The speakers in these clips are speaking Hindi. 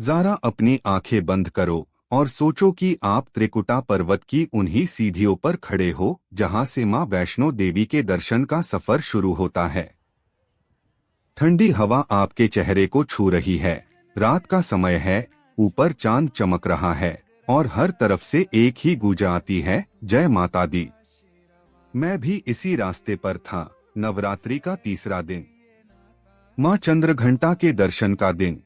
ज़रा अपनी आंखें बंद करो और सोचो कि आप त्रिकुटा पर्वत की उन्हीं सीढ़ियों पर खड़े हो जहां से मां वैष्णो देवी के दर्शन का सफर शुरू होता है। ठंडी हवा आपके चेहरे को छू रही है। रात का समय है, ऊपर चांद चमक रहा है और हर तरफ से एक ही गूंज आती है, जय माता दी। मैं भी इसी रास्ते पर था। नवरात्रि का तीसरा दिन, मां चंद्रघंटा के दर्शन का दिन।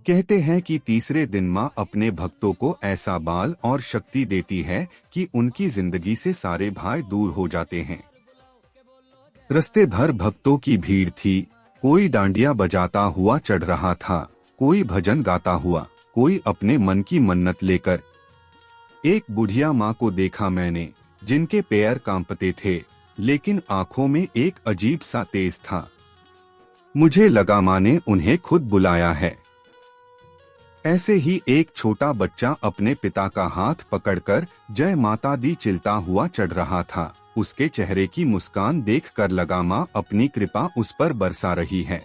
कहते हैं कि तीसरे दिन मां अपने भक्तों को ऐसा बल और शक्ति देती है कि उनकी जिंदगी से सारे भय दूर हो जाते हैं। रस्ते भर भक्तों की भीड़ थी। कोई डांडिया बजाता हुआ चढ़ रहा था, कोई भजन गाता हुआ, कोई अपने मन की मन्नत लेकर। एक बुढ़िया माँ को देखा मैंने, जिनके पैर कांपते थे, लेकिन आंखों में एक अजीब सा तेज था। मुझे लगा माँ ने उन्हें खुद बुलाया है। ऐसे ही एक छोटा बच्चा अपने पिता का हाथ पकड़कर जय माता दी चिल्लाता हुआ चढ़ रहा था। उसके चेहरे की मुस्कान देखकर लगा माँ अपनी कृपा उस पर बरसा रही है।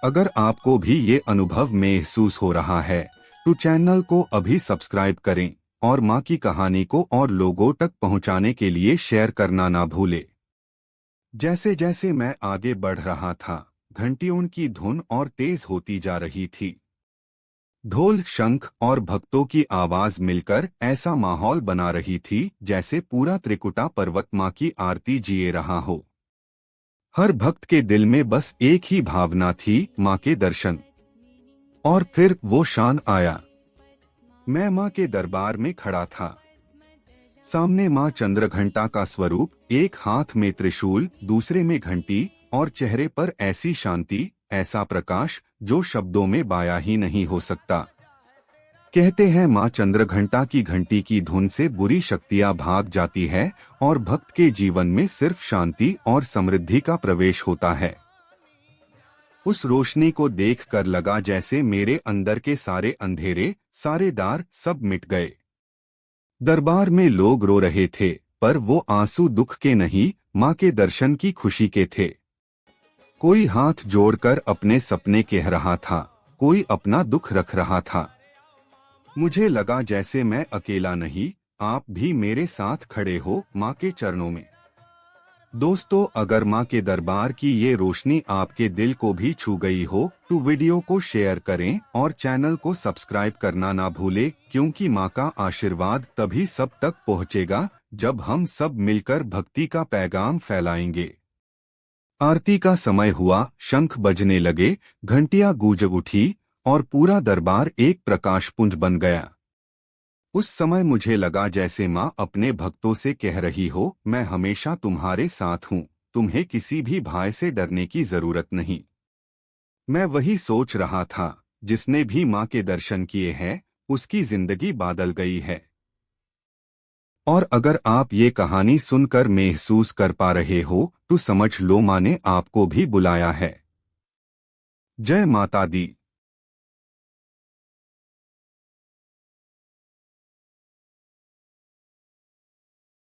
अगर आपको भी ये अनुभव महसूस हो रहा है तो चैनल को अभी सब्सक्राइब करें और माँ की कहानी को और लोगों तक पहुँचाने के लिए शेयर करना ना भूले। जैसे जैसे मैं आगे बढ़ रहा था, घंटियों की धुन और तेज होती जा रही थी। ढोल, शंख और भक्तों की आवाज मिलकर ऐसा माहौल बना रही थी जैसे पूरा त्रिकुटा पर्वत मां की आरती जिए रहा हो। हर भक्त के दिल में बस एक ही भावना थी, मां के दर्शन। और फिर वो क्षण आया। मैं मां के दरबार में खड़ा था। सामने मां चंद्रघंटा का स्वरूप, एक हाथ में त्रिशूल, दूसरे में घंटी, और चेहरे पर ऐसी शांति, ऐसा प्रकाश जो शब्दों में बयां ही नहीं हो सकता। कहते हैं मां चंद्रघंटा की घंटी की धुन से बुरी शक्तियां भाग जाती है और भक्त के जीवन में सिर्फ शांति और समृद्धि का प्रवेश होता है। उस रोशनी को देखकर लगा जैसे मेरे अंदर के सारे अंधेरे, सारे दार सब मिट गए। दरबार में लोग रो रहे थे, पर वो आंसू दुख के नहीं, मां के दर्शन की खुशी के थे। कोई हाथ जोड़कर अपने सपने कह रहा था, कोई अपना दुख रख रहा था। मुझे लगा जैसे मैं अकेला नहीं, आप भी मेरे साथ खड़े हो मां के चरणों में। दोस्तों, अगर मां के दरबार की ये रोशनी आपके दिल को भी छू गई हो तो वीडियो को शेयर करें और चैनल को सब्सक्राइब करना ना भूलें, क्योंकि मां का आशीर्वाद तभी सब तक पहुंचेगा जब हम सब मिलकर भक्ति का पैगाम फैलाएंगे। आरती का समय हुआ, शंख बजने लगे, घंटियां गूंज उठी और पूरा दरबार एक प्रकाशपुंज बन गया। उस समय मुझे लगा जैसे मां अपने भक्तों से कह रही हो, मैं हमेशा तुम्हारे साथ हूं, तुम्हें किसी भी भय से डरने की जरूरत नहीं। मैं वही सोच रहा था, जिसने भी मां के दर्शन किए हैं उसकी जिंदगी बदल गई है। और अगर आप ये कहानी सुनकर महसूस कर पा रहे हो तो समझ लो मां ने आपको भी बुलाया है। जय माता दी।